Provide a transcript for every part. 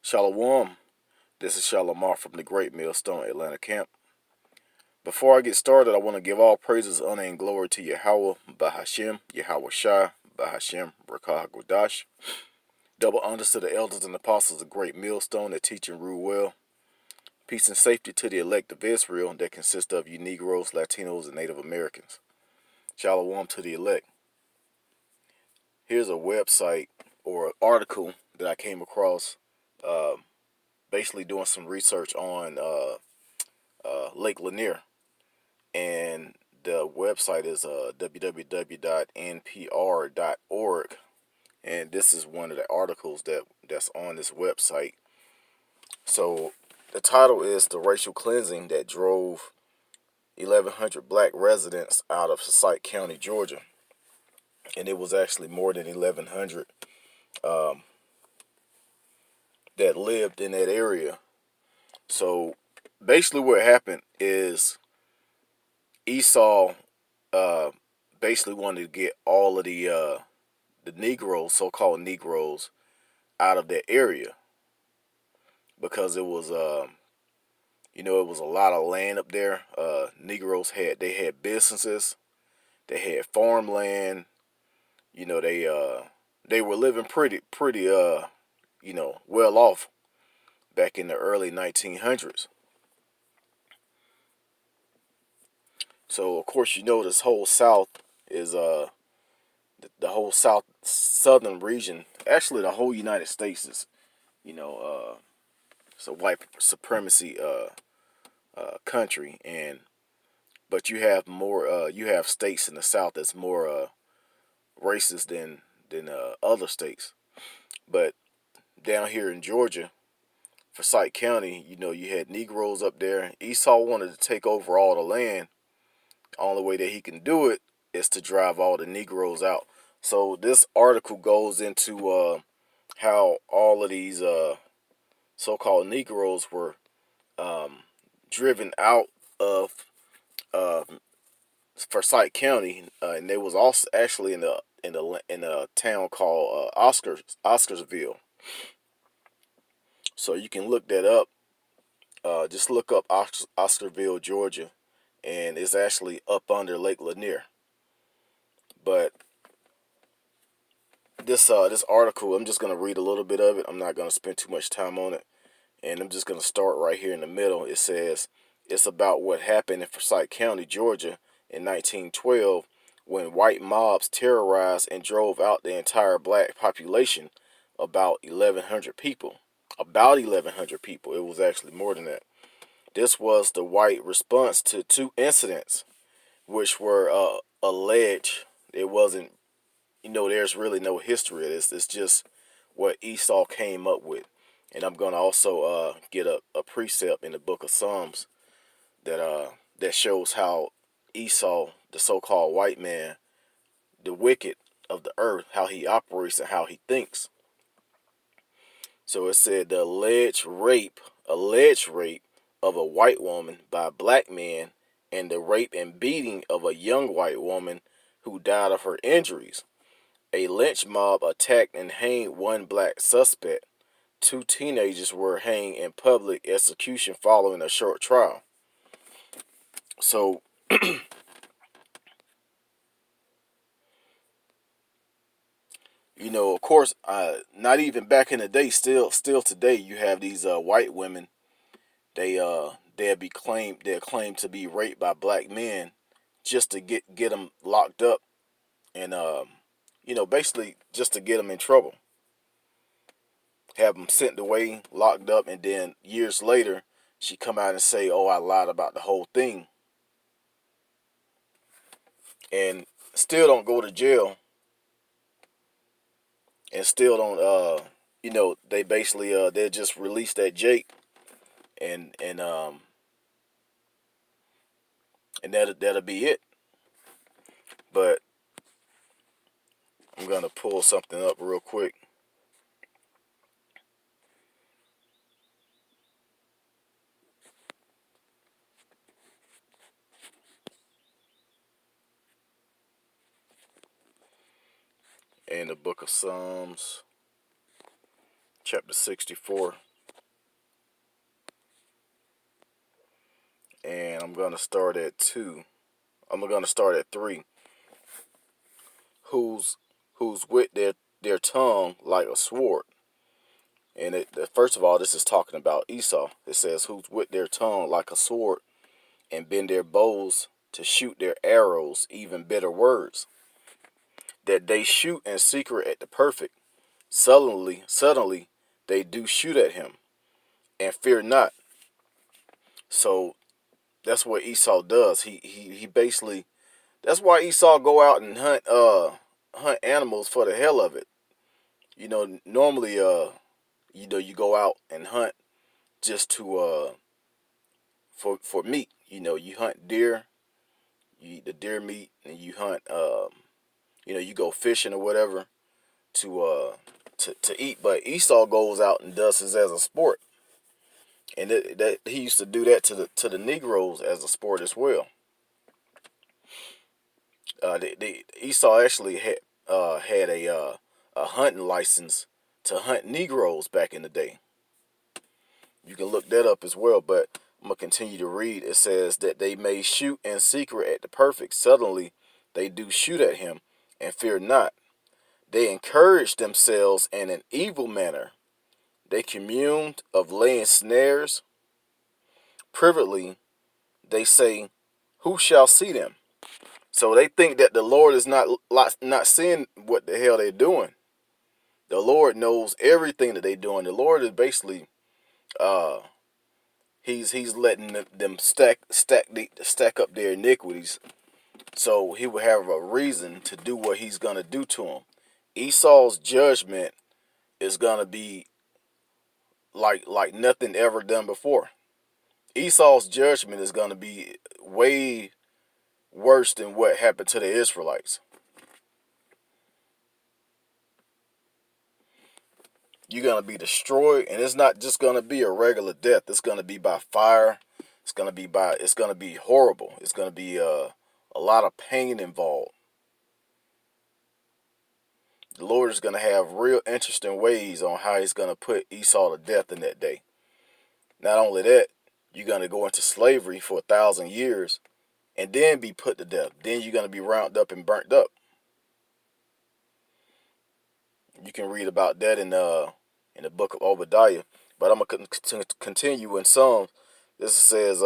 Shalom. This is Shalamar from the Great Millstone Atlanta camp. Before I get started, I want to give all praises, honor, and glory to Yahweh, Bahashem, Yahweh Shai, Bahashem, Rakah Gudash. Double honors to the elders and apostles of Great Millstone that teach and rule well. Peace and safety to the elect of Israel that consist of you Negroes, Latinos, and Native Americans. Shalom to the elect. Here's a website or an article that I came across basically doing some research on Lake Lanier. And the website is www.npr.org. And this is one of the articles that's on this website. So the title is The Racial Cleansing That Drove 1,100 Black Residents Out of Forsyth County, Georgia. And it was actually more than 1,100 that lived in that area. So basically what happened is Esau basically wanted to get all of the Negroes, so-called Negroes, out of that area because it was it was a lot of land up there. Negroes had businesses, they had farmland. They were living pretty well off back in the early 1900s. So of course this whole South is the whole southern region. Actually, the whole United States is it's a white supremacy country, but you have more you have states in the South that's more racist than other states. But down here in Georgia, Forsyth County, you had Negroes up there. Esau wanted to take over all the land. Only way that he can do it is to drive all the Negroes out. So this article goes into how all of these so-called Negroes were driven out of Forsyth County, and they was also actually in a town called Oscarsville. So you can look that up. Just look up Oscarville, Georgia, and it's actually up under Lake Lanier. But this article, I'm just gonna read a little bit of it. I'm not gonna spend too much time on it, and I'm just gonna start right here in the middle. It says it's about what happened in Forsyth County, Georgia, in 1912 when white mobs terrorized and drove out the entire black population, about 1,100 people. About 1,100 people. It was actually more than that. This was the white response to two incidents, which were alleged. It wasn't, there's really no history of this. It's just what Esau came up with. And I'm going to also get a precept in the book of Psalms that shows how Esau, the so-called white man, the wicked of the earth, how he operates and how he thinks. So it said the alleged rape of a white woman by black men, and the rape and beating of a young white woman who died of her injuries. A lynch mob attacked and hanged one black suspect. Two teenagers were hanged in public execution following a short trial. So of course, not even back in the day, still today, you have these white women. They'll claim to be raped by black men just to get them locked up, and basically just to get them in trouble, have them sent away, locked up, and then years later she come out and say, "Oh, I lied about the whole thing," and still don't go to jail, and still don't they basically they just release that Jake, and that'll be it. But I'm gonna pull something up real quick. In the book of Psalms, chapter 64. gonna start at 2. I'm gonna start at 3. Who's who's with their tongue like a sword. And first of all, this is talking about Esau. It says, who's with their tongue like a sword, and bend their bows to shoot their arrows, even bitter words. That they shoot in secret at the perfect. Suddenly, they do shoot at him, and fear not. So that's what Esau does. He basically, that's why Esau go out and hunt animals for the hell of it. Normally you go out and hunt just to for meat. You hunt deer, you eat the deer meat, and you hunt you go fishing or whatever to to eat. But Esau goes out and does this as a sport, and that he used to do that to the Negroes as a sport as well. Esau actually had a hunting license to hunt Negroes back in the day. You can look that up as well, but I'm going to continue to read. It says that they may shoot in secret at the perfect. Suddenly, they do shoot at him, and fear not. They encouraged themselves in an evil manner. They communed of laying snares. Privately, they say, who shall see them? So they think that the Lord is not seeing what the hell they're doing. The Lord knows everything that they're doing. The Lord is basically uh, he's letting them stack up their iniquities, so he will have a reason to do what he's gonna do to them. Esau's judgment is gonna be like nothing ever done before. Esau's judgment is gonna be way worse than what happened to the Israelites. You're gonna be destroyed, and it's not just gonna be a regular death. It's gonna be by fire. It's gonna be horrible. It's gonna be a lot of pain involved. The Lord is gonna have real interesting ways on how he's gonna put Esau to death in that day. Not only that, you're gonna go into slavery for 1,000 years and then be put to death. Then you're gonna be rounded up and burnt up. You can read about that in the book of Obadiah. But I'm gonna continue in Psalms. This says,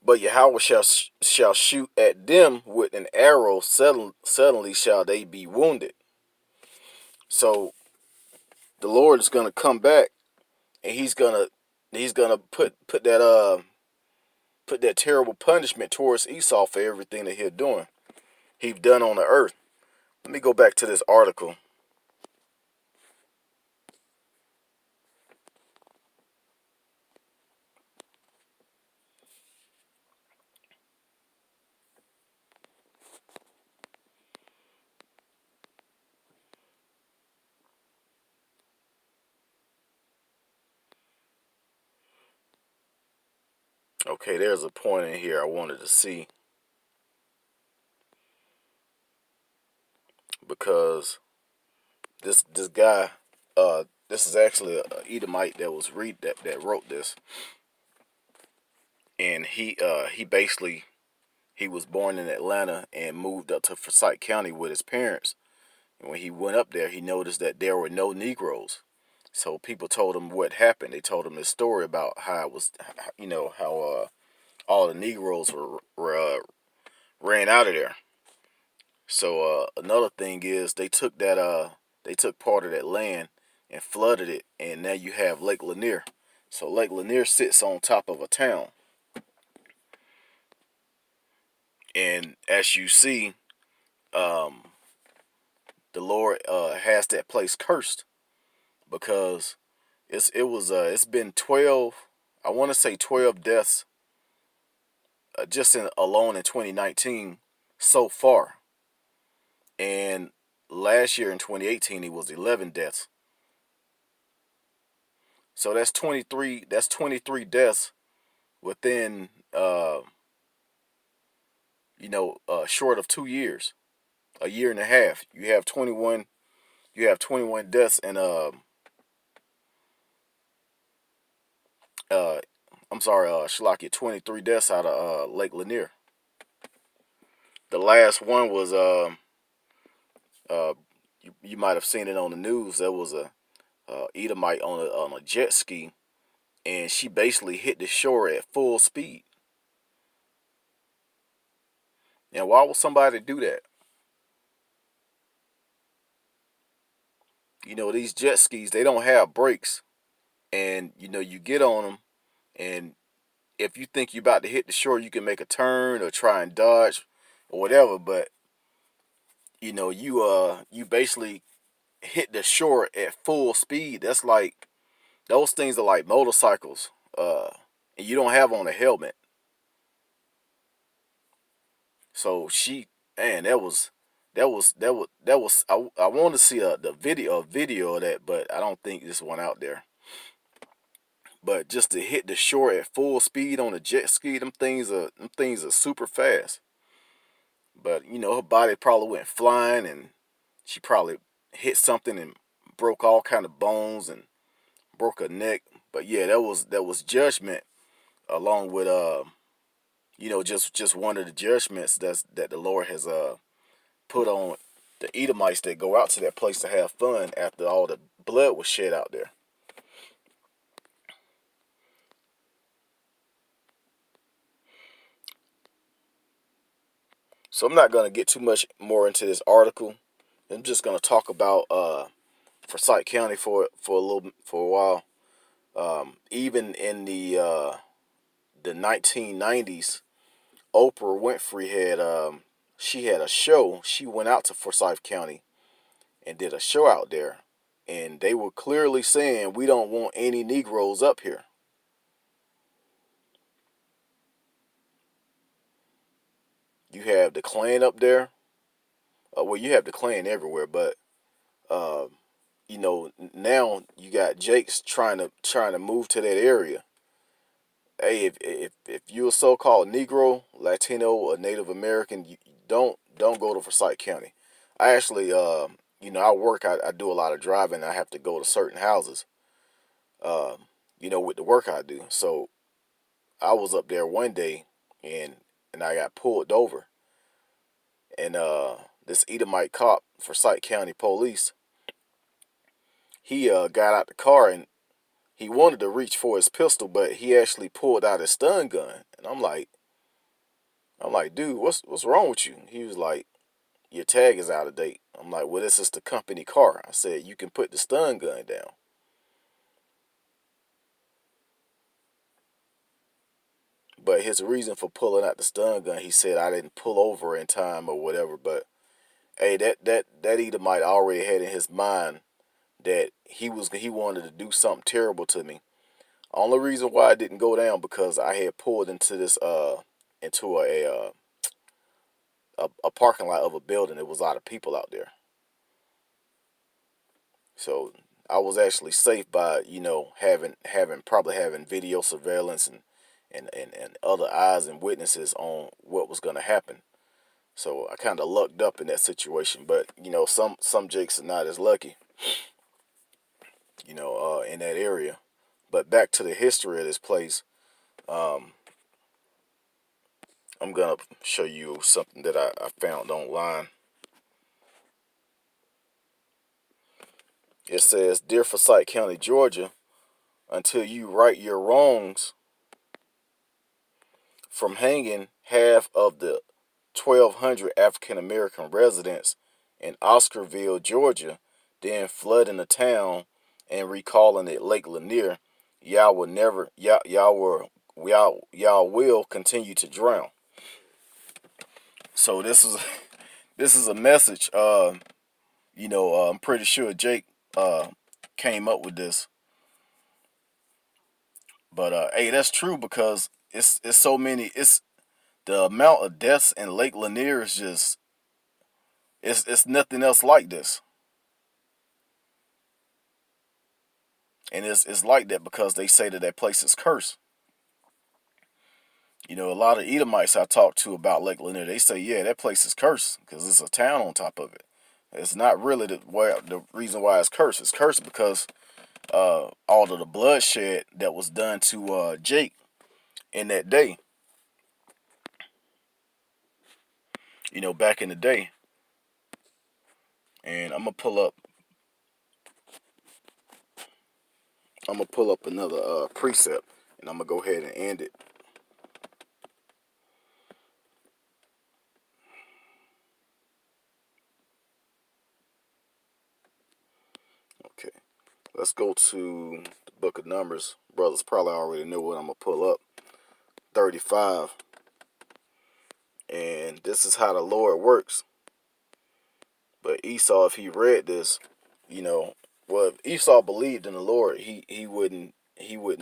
but Yahweh shall shoot at them with an arrow. Suddenly shall they be wounded. So the Lord is gonna come back, and he's gonna put that terrible punishment towards Esau for everything that he's done on the earth. Let me go back to this article. Okay, there's a point in here I wanted to see, because this guy, this is actually a Edomite that that wrote this, and he basically, he was born in Atlanta and moved up to Forsyth County with his parents. And when he went up there, he noticed that there were no Negroes. So people told him what happened. They told him this story about how it was, how all the Negroes ran out of there. So another thing is they took part of that land and flooded it, and now you have Lake Lanier. So Lake Lanier sits on top of a town, and as you see, um, the Lord has that place cursed, because it's been 12, I want to say 12 deaths just alone in 2019 so far, and last year in 2018 it was 11 deaths. So that's 23. That's 23 deaths within short of 2 years, a year and a half. You have 21. You have 21 deaths in uh I'm sorry, Shalakia, 23 deaths out of Lake Lanier. The last one was uh, you might have seen it on the news. There was a Edomite on a jet ski, and she basically hit the shore at full speed. And why would somebody do that? You know, these jet skis, they don't have brakes, and you know, you get on them, and if you think you're about to hit the shore, you can make a turn or try and dodge or whatever. But you know, you basically hit the shore at full speed. That's like those things are like motorcycles, and you don't have on a helmet. So she, man, that was. I want to see a video of that, but I don't think this one out there. But just to hit the shore at full speed on a jet ski, them things are super fast. But you know, her body probably went flying, and she probably hit something and broke all kind of bones and broke her neck. But yeah, that was judgment, along with you know, just one of the judgments that the Lord has put on the Edomites that go out to that place to have fun after all the blood was shed out there. So I'm not gonna get too much more into this article. I'm just gonna talk about Forsyth County for a while. Even in the 1990s, Oprah Winfrey she had a show. She went out to Forsyth County and did a show out there, and they were clearly saying we don't want any Negroes up here. You have the Klan up there. Well, you have the Klan everywhere, but uh, you know, now you got Jake's trying to move to that area. Hey, if you're a so-called Negro, Latino, or Native American, you don't go to Forsyth County. I actually, you know, I do a lot of driving. I have to go to certain houses, um, you know, with the work I do. So I was up there one day, and I got pulled over, and this Edomite cop, Forsyth County Police, he got out the car, and he wanted to reach for his pistol, but he actually pulled out his stun gun, and I'm like, dude, what's wrong with you? He was like, your tag is out of date. I'm like, well, this is the company car. I said, you can put the stun gun down. But his reason for pulling out the stun gun, he said I didn't pull over in time or whatever. But hey, that Edomite already had in his mind that he wanted to do something terrible to me. Only reason why I didn't go down because I had pulled into this into a parking lot of a building. There was a lot of people out there, so I was actually safe by, you know, having video surveillance and other eyes and witnesses on what was going to happen. So I kind of lucked up in that situation. But you know, some Jakes are not as lucky, you know, in that area. But back to the history of this place, um, I'm gonna show you something that I found online. It says, "Dear Forsyth County, Georgia, until you right your wrongs from hanging half of the 1,200 African American residents in Oscarville, Georgia, then flooding the town and recalling it Lake Lanier, y'all will never, y'all will continue to drown." So this is a message. You know, I'm pretty sure Jake uh came up with this, but hey, that's true because it's so many. It's the amount of deaths in Lake Lanier is just it's nothing else like this. And it's like that because they say that place is cursed. You know, a lot of Edomites I talked to about Lake Lanier, they say, yeah, that place is cursed because it's a town on top of it. It's not really the reason why it's cursed. It's cursed because all of the bloodshed that was done to Jake. in that day, back in the day. And I'm gonna pull up another precept, and I'm gonna go ahead and end it. Okay, let's go to the book of Numbers. Brothers probably already know what I'm gonna pull up. 35. And this is how the Lord works. But Esau, if he read this, well, if Esau believed in the Lord, he wouldn't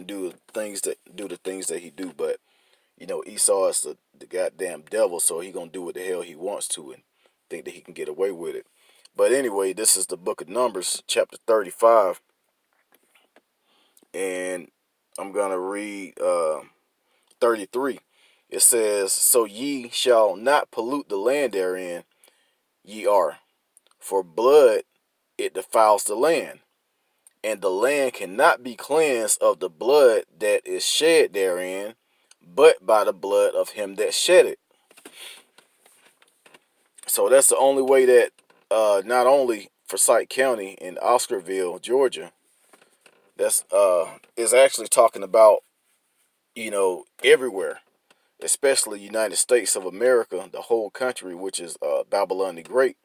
do the things that he do. But Esau is the goddamn devil, so he gonna do what the hell he wants to and think that he can get away with it. But anyway, this is the book of Numbers, chapter 35, and I'm gonna read 33. It says, "So ye shall not pollute the land therein ye are, for blood it defiles the land, and the land cannot be cleansed of the blood that is shed therein, but by the blood of him that shed it." So that's the only way that not only Forsyth County in Oscarville, Georgia, that's is actually talking about, everywhere, especially United States of America, the whole country, which is Babylon the Great.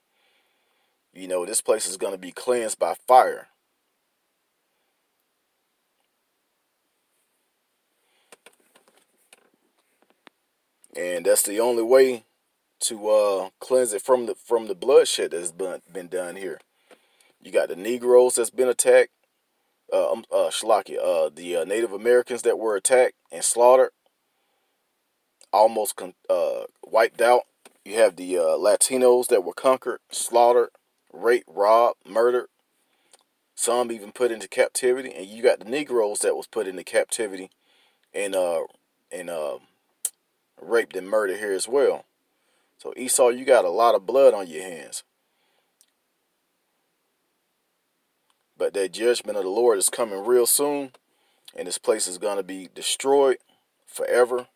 This place is going to be cleansed by fire. And that's the only way to cleanse it from the bloodshed that's been done here. You got the Negroes that's been attacked, the Native Americans that were attacked and slaughtered, almost wiped out. You have the Latinos that were conquered, slaughtered, raped, robbed, murdered. Some even put into captivity, and you got the Negroes that was put into captivity and raped and murdered here as well. So Esau, you got a lot of blood on your hands. But that judgment of the Lord is coming real soon, and this place is going to be destroyed forever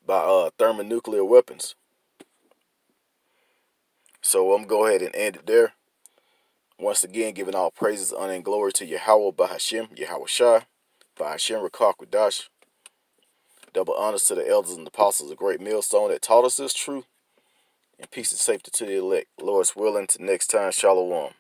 by thermonuclear weapons. So I'm going to go ahead and end it there. Once again, giving all praises, honor, and glory to Yahweh Bahashim, Yahweh Shai, Bahashim Rakak Wadash. Double honors to the elders and apostles, a great millstone that taught us this truth. And peace and safety to the elect. Lord's willing, to next time, Shalom.